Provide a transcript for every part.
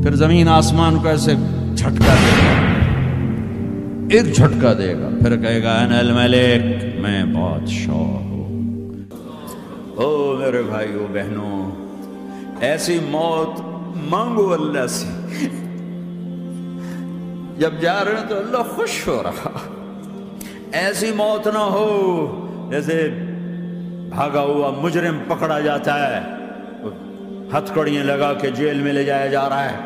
پھر زمین آسمان کو ایسے جھٹکا دے گا، ایک جھٹکا دے گا، پھر کہے گا انا الملک، میں بادشاہ ہوں۔ او میرے بھائیو بہنوں، ایسی موت مانگو اللہ سے، جب جا رہے ہیں تو اللہ خوش ہو رہا۔ ایسی موت نہ ہو جیسے بھاگا ہوا مجرم پکڑا جاتا ہے، ہتھکڑیاں لگا کے جیل میں لے جایا جا رہا ہے۔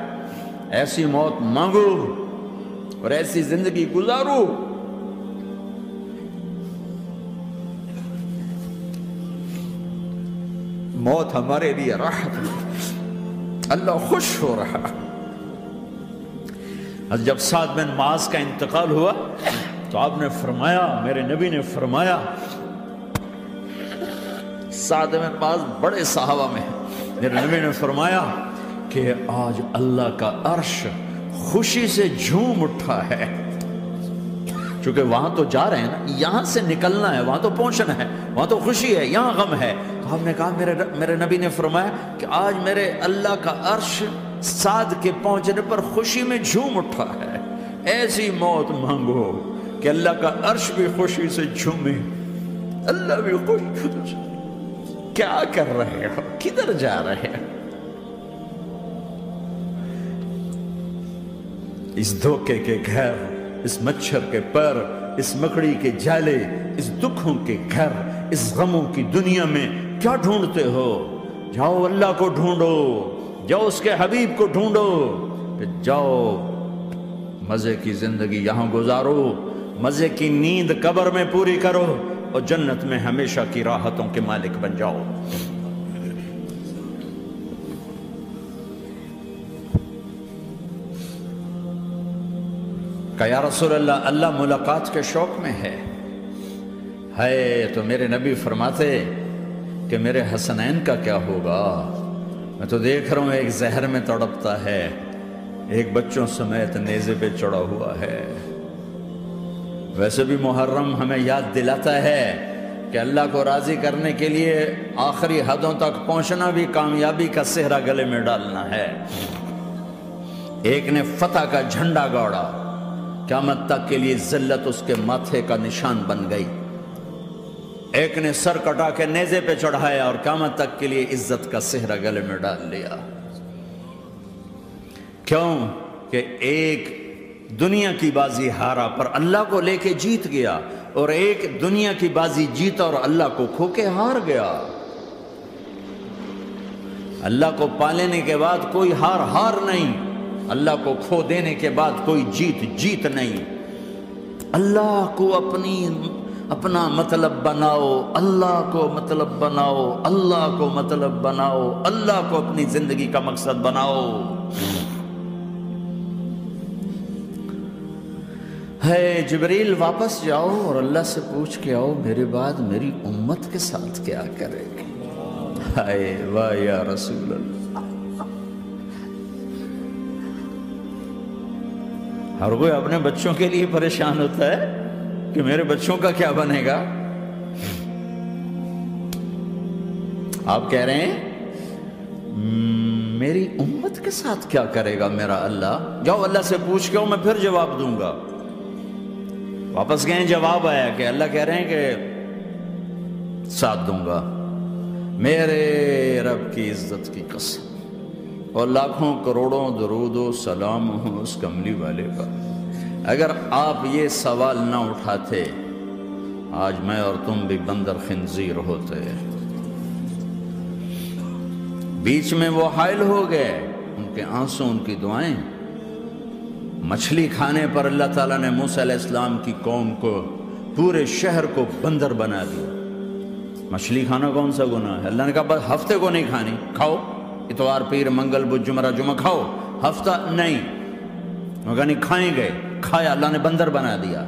ایسی موت مانگو اور ایسی زندگی گزارو۔ موت ہمارے لیے راحت ہے، اللہ خوش ہو رہا۔ جب سعد بن معاذ کا انتقال ہوا تو آپ نے فرمایا، میرے نبی نے فرمایا، سعد بن معاذ بڑے صحابہ میں ہیں، میرے نبی نے فرمایا کہ آج اللہ کا عرش خوشی سے جھوم اٹھا ہے، چونکہ وہاں تو جا رہے ہیں نا، یہاں سے نکلنا ہے، وہاں تو پہنچنا ہے، وہاں تو خوشی ہے، یہاں غم ہے۔ تو ہم نے کہا، میرے نبی نے فرمایا کہ آج میرے اللہ کا عرش سعد کے پہنچنے پر خوشی میں جھوم اٹھا ہے۔ ایسی موت مانگو کہ اللہ کا عرش بھی خوشی سے جھومے، اللہ بھی خوش۔ کیا کر رہے ہو؟ کدھر جا رہے ہو؟ اس دھوکے کے گھر، اس مچھر کے پر، اس مکڑی کے جالے، اس دکھوں کے گھر، اس غموں کی دنیا میں کیا ڈھونڈتے ہو؟ جاؤ اللہ کو ڈھونڈو، جاؤ اس کے حبیب کو ڈھونڈو، پھر جاؤ مزے کی زندگی یہاں گزارو، مزے کی نیند قبر میں پوری کرو، اور جنت میں ہمیشہ کی راحتوں کے مالک بن جاؤ۔ کہ یا رسول اللہ، اللہ ملاقات کے شوق میں ہے۔ تو میرے نبی فرماتے کہ میرے حسنین کا کیا ہوگا؟ میں تو دیکھ رہا ہوں ایک زہر میں تڑپتا ہے، ایک بچوں سمیت نیزے پہ چڑھا ہوا ہے۔ ویسے بھی محرم ہمیں یاد دلاتا ہے کہ اللہ کو راضی کرنے کے لیے آخری حدوں تک پہنچنا بھی کامیابی کا صحرا گلے میں ڈالنا ہے۔ ایک نے فتح کا جھنڈا گاڑا، قیامت تک کے لیے ذلت اس کے ماتھے کا نشان بن گئی۔ ایک نے سر کٹا کے نیزے پہ چڑھایا اور قیامت تک کے لیے عزت کا صحرا گلے میں ڈال لیا۔ کیوں کہ ایک دنیا کی بازی ہارا پر اللہ کو لے کے جیت گیا، اور ایک دنیا کی بازی جیتا اور اللہ کو کھو کے ہار گیا۔ اللہ کو پالینے کے بعد کوئی ہار نہیں، اللہ کو کھو دینے کے بعد کوئی جیت نہیں۔ اللہ کو اپنا مطلب بناؤ، اللہ کو مطلب بناؤ، اللہ کو مطلب بناؤ، اللہ کو اپنی زندگی کا مقصد بناؤ۔ جبریل واپس جاؤ اور اللہ سے پوچھ کے آؤ، میرے بعد میری امت کے ساتھ کیا کرے گی؟ واہ یا رسول اللہ۔ ہر کوئی اپنے بچوں کے لیے پریشان ہوتا ہے کہ میرے بچوں کا کیا بنے گا۔ آپ کہہ رہے ہیں میری امت کے ساتھ کیا کرے گا میرا اللہ؟ جاؤ اللہ سے پوچھ کے آؤ، میں پھر جواب دوں گا۔ واپس گئے، جواب آیا کہ اللہ کہہ رہے ہیں کہ ساتھ دوں گا، میرے رب کی عزت کی قسم، اور لاکھوں کروڑوں درود و سلام ہوں اس کملی والے پر۔ اگر آپ یہ سوال نہ اٹھاتے، آج میں اور تم بھی بندر خنزیر ہوتے۔ بیچ میں وہ حائل ہو گئے، ان کے آنسو، ان کی دعائیں۔ مچھلی کھانے پر اللہ تعالیٰ نے موسیٰ علیہ السلام کی قوم کو، پورے شہر کو بندر بنا دیا۔ مچھلی کھانا کون سا گناہ ہے؟ اللہ نے کہا بس ہفتے کو نہیں کھانی، کھاؤ، اتوار پیر منگل بدھ جمعہ جمعہ کھاؤ، ہفتہ نہیں۔ مگر نہیں کھائیں گے، کھایا، اللہ نے بندر بنا دیا۔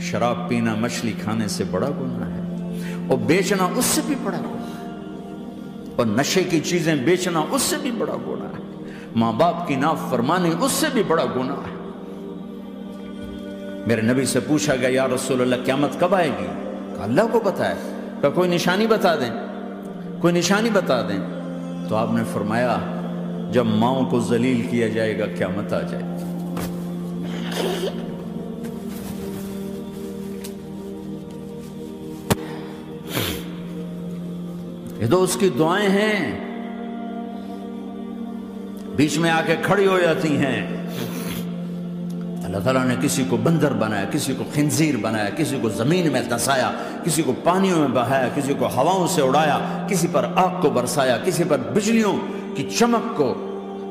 شراب پینا مچھلی کھانے سے بڑا گناہ ہے، اور بیچنا اس سے بھی بڑا گناہ ہے، اور نشے کی چیزیں بیچنا اس سے بھی بڑا گناہ ہے، ماں باپ کی نافرمانی اس سے بھی بڑا گناہ ہے۔ میرے نبی سے پوچھا گیا یا رسول اللہ قیامت کب آئے گی؟ کہا اللہ کو پتہ ہے۔ کہا کوئی نشانی بتا دیں، کوئی نشانی بتا دیں۔ تو آپ نے فرمایا جب ماؤں کو ذلیل کیا جائے گا قیامت آ جائے گی۔ یہ تو اس کی دعائیں ہیں، بیچ میں آ کے کھڑی ہو جاتی ہیں۔ اللہ تعالیٰ نے کسی کو بندر بنایا، کسی کو خنزیر بنایا، کسی کو زمین میں دھسایا، کسی کو پانیوں میں بہایا، کسی کو ہواؤں سے اڑایا، کسی پر آگ کو برسایا، کسی پر بجلیوں کی چمک کو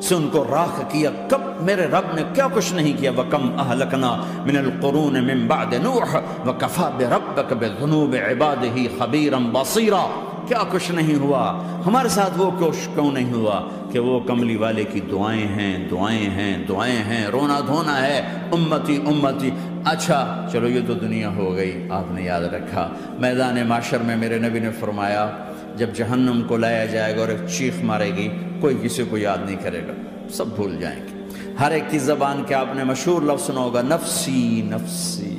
سے ان کو راکھ کیا۔ کب میرے رب نے کیا کچھ نہیں کیا۔ وَكَمْ أَهْلَكْنَا مِنَ الْقُرُونِ مِنْ بَعْدِ نُوحٍ وَكَفَى بِرَبِّكَ بِذُنُوبِ عِبَادِهِ خَبِيرًا بَصِيرًا۔ کیا کچھ نہیں ہوا ہمارے ساتھ، وہ کچھ کیوں نہیں ہوا کہ وہ کملی والے کی دعائیں ہیں، دعائیں ہیں، دعائیں ہیں، رونا دھونا ہے، امتی امتی۔ اچھا چلو یہ تو دنیا ہو گئی، آپ نے یاد رکھا۔ میدان معاشر میں میرے نبی نے فرمایا جب جہنم کو لایا جائے گا اور ایک چیخ مارے گی، کوئی کسی کو یاد نہیں کرے گا، سب بھول جائیں گے۔ ہر ایک کی زبان کے آپ نے مشہور لفظ سنا ہوگا، نفسی نفسی۔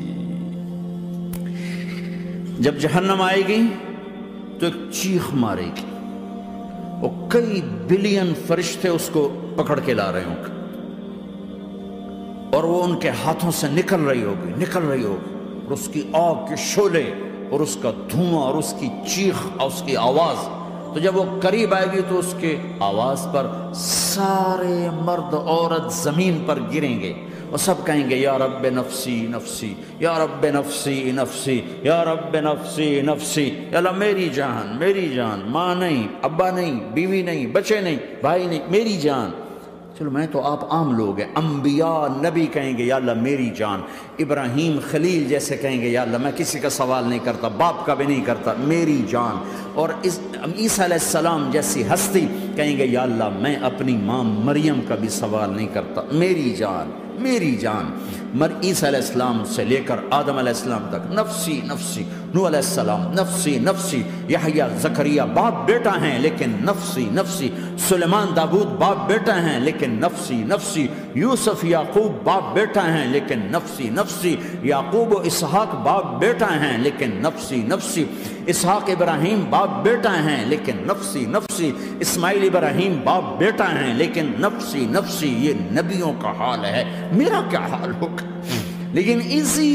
جب جہنم آئے گی تو ایک چیخ مارے گی، وہ کئی بلین فرشتے اس کو پکڑ کے لا رہے ہوں گے، اور وہ ان کے ہاتھوں سے نکل رہی ہوگی، اور اس کی آگ کے شعلے اور اس کا دھواں اور اس کی چیخ اور اس کی آواز۔ تو جب وہ قریب آئے گی تو اس کے آواز پر سارے مرد عورت زمین پر گریں گے اور سب کہیں گے یا رب نفسی نفسی، یا رب نفسی نفسی، یا رب نفسی نفسی۔ یا اللہ میری جان، میری جان، ماں نہیں، ابا نہیں، بیوی نہیں، بچے نہیں، بھائی نہیں، میری جان۔ چلو میں تو آپ عام لوگ ہیں، انبیاء نبی کہیں گے یا اللہ میری جان، ابراہیم خلیل جیسے کہیں گے یا اللہ میں کسی کا سوال نہیں کرتا، باپ کا بھی نہیں کرتا، میری جان۔ اور عیسیٰ علیہ السلام جیسی ہستی کہیں گے یا اللہ میں اپنی ماں مریم کا بھی سوال نہیں کرتا، میری جان، میری جان۔ عیسیٰ علیہ السلام سے لے کر آدم علیہ السلام تک نفسی نفسی، نوح علیہ السلام نفسی نفسی، یحییٰ زکریا باپ بیٹا ہیں لیکن نفسی نفسی، سلیمان داؤد باپ بیٹا ہیں لیکن نفسی نفسی، یوسف یعقوب باپ بیٹا ہیں لیکن نفسی نفسی، یعقوب و اسحاق باپ بیٹا ہیں لیکن نفسی نفسی، اسحاق ابراہیم باپ بیٹا ہیں لیکن نفسی نفسی، اسماعیل ابراہیم باپ بیٹا ہیں لیکن نفسی نفسی۔ یہ نبیوں کا حال ہے، میرا کیا حال ہوگا؟ لیکن اسی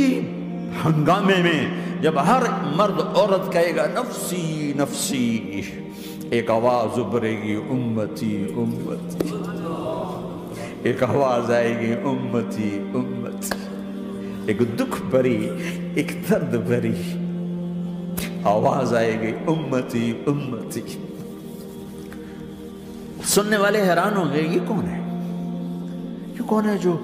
ہنگامے میں جب ہر مرد عورت کہے گا نفسی نفسی، ایک آواز ابھرے گی امتی امتی، ایک آواز آئے گی امتی امتی، ایک دکھ بھری، ایک درد بھری آواز آئے گی امتی امتی۔ سننے والے حیران ہوں گے یہ کون ہے، یہ کون ہے جو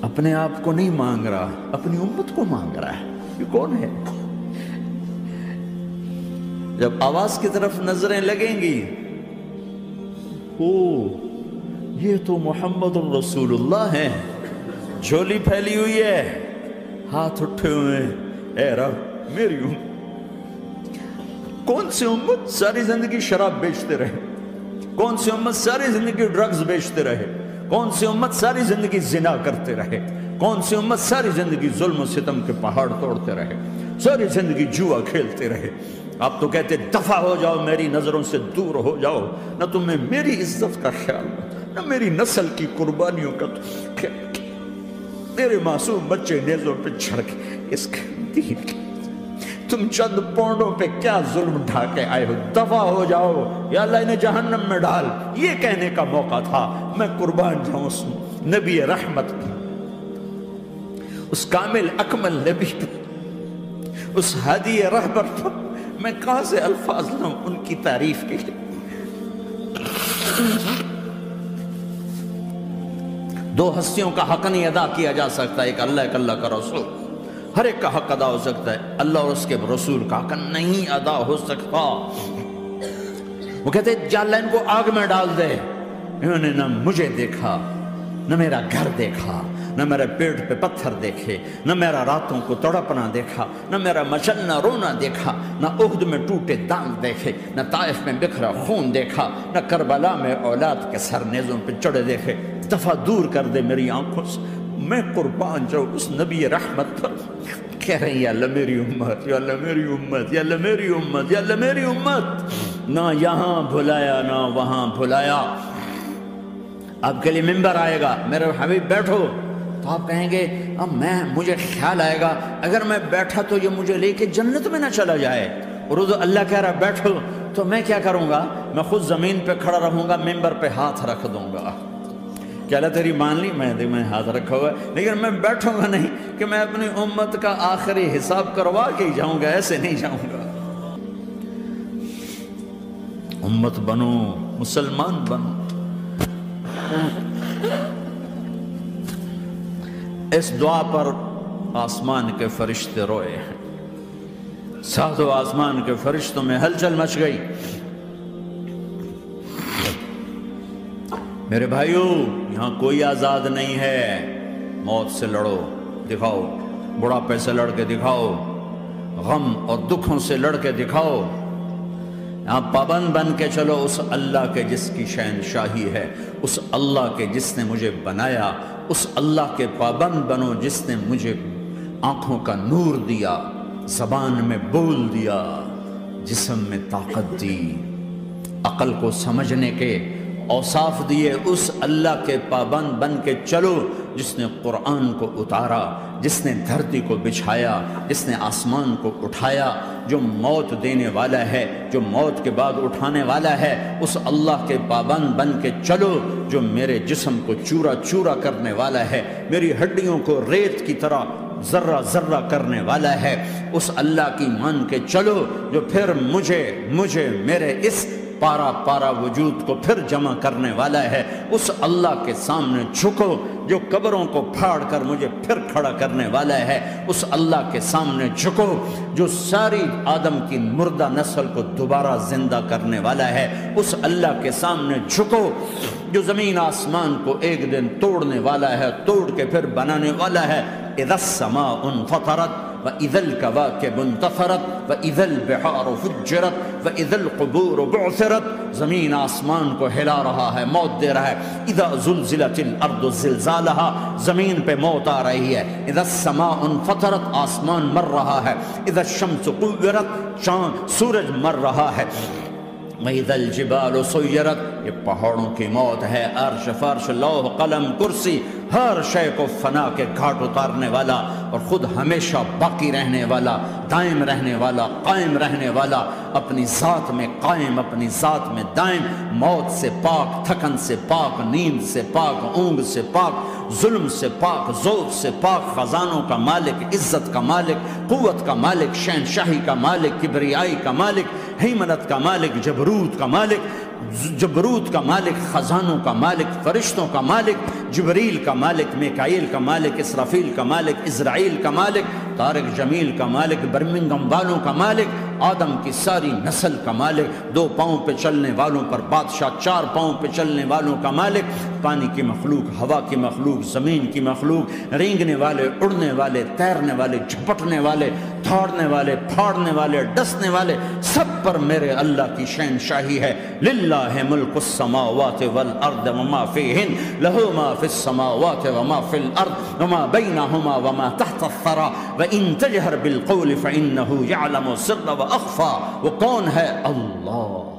اپنے آپ کو نہیں مانگ رہا، اپنی امت کو مانگ رہا ہے، یہ کون ہے؟ جب آواز کی طرف نظریں لگیں گی، او یہ تو محمد الرسول اللہ ہے، جھولی پھیلی ہوئی ہے، ہاتھ اٹھے ہوئے ہیں، اے رب میری امت۔ کون سی امت ساری زندگی شراب بیچتے رہے، کون سی امت ساری زندگی ڈرگز بیچتے رہے، کون سی امت ساری زندگی زنا کرتے رہے، کون سی امت ساری زندگی ظلم و ستم کے پہاڑ توڑتے رہے، ساری زندگی جوا کھیلتے رہے۔ آپ تو کہتے دفع ہو جاؤ، میری نظروں سے دور ہو جاؤ، نہ تمہیں میری عزت کا خیال، نہ میری نسل کی قربانیوں کا خیال، میرے معصوم بچے نیزوں پہ چڑھ کے اس کے دین کے تم چند پونڈوں پہ کیا ظلم ڈھا کے آئے ہو، دفع ہو جاؤ یا اللہ انہیں جہنم میں ڈال۔ یہ کہنے کا موقع تھا، میں قربان جاؤں اس نبی رحمت پر، اس کامل اکمل نبی پر، اس ہادی رہبر پر۔ میں کہاں سے الفاظ لاؤں ان کی تعریف کے لیے؟ دو ہستیوں کا حق نہیں ادا کیا جا سکتا، ایک اللہ، ایک اللہ کا رسول۔ ہر ایک کا حق ادا ہو سکتا ہے، اللہ اور اس کے رسول کا حق نہیں ادا ہو سکتا۔ وہ کہتے جا اللہ ان کو آگ میں ڈال دے، انہوں نے نہ مجھے دیکھا، نہ میرا گھر دیکھا، نہ میرے پیٹ پہ پتھر دیکھے، نہ میرا راتوں کو تڑپنا دیکھا، نہ میرا مچلنا رونا دیکھا، نہ احد میں ٹوٹے دانت دیکھے، نہ طائف میں بکھرا خون دیکھا، نہ کربلا میں اولاد کے سر نیزوں پہ چڑھے دیکھے۔ دفعہ دور کر دے میری آنکھوں سے، میں قربان جاؤں اس نبی رحمت پر۔ کہہ رہے ہیں یا اللہ میری امت، یا اللہ میری امت، یا اللہ میری امت، یا اللہ میری امت۔ نہ یہاں بھلایا نہ وہاں بھلایا، آپ کے لیے ممبر آئے گا، میرے حبیب بیٹھو، تو آپ کہیں گے اب مجھے خیال آئے گا اگر میں بیٹھا تو یہ مجھے لے کے جنت میں نہ چلا جائے، اور اللہ کہہ رہا بیٹھو، تو میں کیا کروں گا؟ میں خود زمین پہ کھڑا رہوں گا، ممبر پہ ہاتھ رکھ دوں گا کہ اللہ تیری مان لی، میں ہاتھ رکھا ہوا ہے، لیکن میں بیٹھوں گا نہیں کہ میں اپنی امت کا آخری حساب کروا کے ہی جاؤں گا، ایسے نہیں جاؤں گا۔ امت بنو، مسلمان بنو۔ اس دعا پر آسمان کے فرشتے روئے ہیں، ساتوں آسمان کے فرشتوں میں ہلچل مچ گئی۔ میرے بھائیو، یہاں کوئی آزاد نہیں ہے، موت سے لڑو، دکھاؤ، بڑھاپے سے لڑ کے دکھاؤ، غم اور دکھوں سے لڑ کے دکھاؤ، یہاں پابند بن کے چلو اس اللہ کے جس کی شہنشاہی ہے، اس اللہ کے جس نے مجھے بنایا، اس اللہ کے پابند بنو جس نے مجھے آنکھوں کا نور دیا، زبان میں بول دیا، جسم میں طاقت دی، عقل کو سمجھنے کے اوصاف دیے، اس اللہ کے پابند بن کے چلو جس نے قرآن کو اتارا، جس نے دھرتی کو بچھایا، جس نے آسمان کو اٹھایا، جو موت دینے والا ہے، جو موت کے بعد اٹھانے والا ہے، اس اللہ کے پابند بن کے چلو جو میرے جسم کو چورا چورا کرنے والا ہے، میری ہڈیوں کو ریت کی طرح ذرہ ذرہ کرنے والا ہے، اس اللہ کی مان کے چلو جو پھر مجھے میرے اس پارا پارا وجود کو پھر جمع کرنے والا ہے، اس اللہ کے سامنے جھکو جو قبروں کو پھاڑ کر مجھے پھر کھڑا کرنے والا ہے، اس اللہ کے سامنے جھکو جو ساری آدم کی مردہ نسل کو دوبارہ زندہ کرنے والا ہے، اس اللہ کے سامنے جھکو جو زمین آسمان کو ایک دن توڑنے والا ہے، توڑ کے پھر بنانے والا ہے۔ اذا السماء انفطرت وَإِذَا الْكَوَاكِبُ انْتَثَرَتْ وَإِذَا الْبِحَارُ فُجِّرَتْ وَإِذَا الْقُبُورُ بُعْثِرَتْ، زمین آسمان کو ہلا رہا ہے، موت دے رہا ہے۔ اِذَا زُلْزِلَتِ الْأَرْضُ زِلْزَالَهَا، زمین پہ موت آ رہی ہے۔ اِذَا السَّمَاءُ انْفَطَرَتْ، آسمان مر رہا ہے۔ اِذَا الشَّمْسُ كُوِّرَتْ، سورج مر رہا ہے۔ وَإِذَا الْجِبَالُ سُيِّرَتْ، یہ پہاڑوں کی موت ہے۔ عرش فرش لوح قلم کرسی، ہر شے کو فنا کے گھاٹ اتارنے والا اور خود ہمیشہ باقی رہنے والا، دائم رہنے والا، قائم رہنے والا، اپنی ذات میں قائم، اپنی ذات میں دائم، موت سے پاک، تھکن سے پاک، نیند سے پاک، اونگ سے پاک، ظلم سے پاک، ذوق سے پاک، خزانوں کا مالک، عزت کا مالک، قوت کا مالک، شہنشاہی کا مالک، کبریائی کا مالک، ہیمنت کا مالک، جبروت کا مالک، جبروت کا مالک، خزانوں کا مالک، فرشتوں کا مالک، جبریل کا مالک، میکائیل کا مالک، اسرافیل کا مالک، اسرائیل کا مالک، طارق جمیل کا مالک، برمنگم والوں کا مالک، آدم کی ساری نسل کا مالک، 2 پاؤں پہ چلنے والوں پر بادشاہ، 4 پاؤں پہ چلنے والوں کا مالک، پانی کی مخلوق، ہوا کی مخلوق، زمین کی مخلوق، رینگنے والے، اڑنے والے، تیرنے والے، جھپٹنے والے، دھاڑنے والے، پھاڑنے والے، ڈسنے والے، سب پر میرے اللہ کی شہنشاہی ہے۔ للہ ملک السماوات والارض وما فیہن، لہ ما فی السماوات وما فی الارض وما بینہما وما تحت الثری وان تجہر بالقول فانہ یعلم السر واخفی۔ وہ کون ہے؟ اللہ۔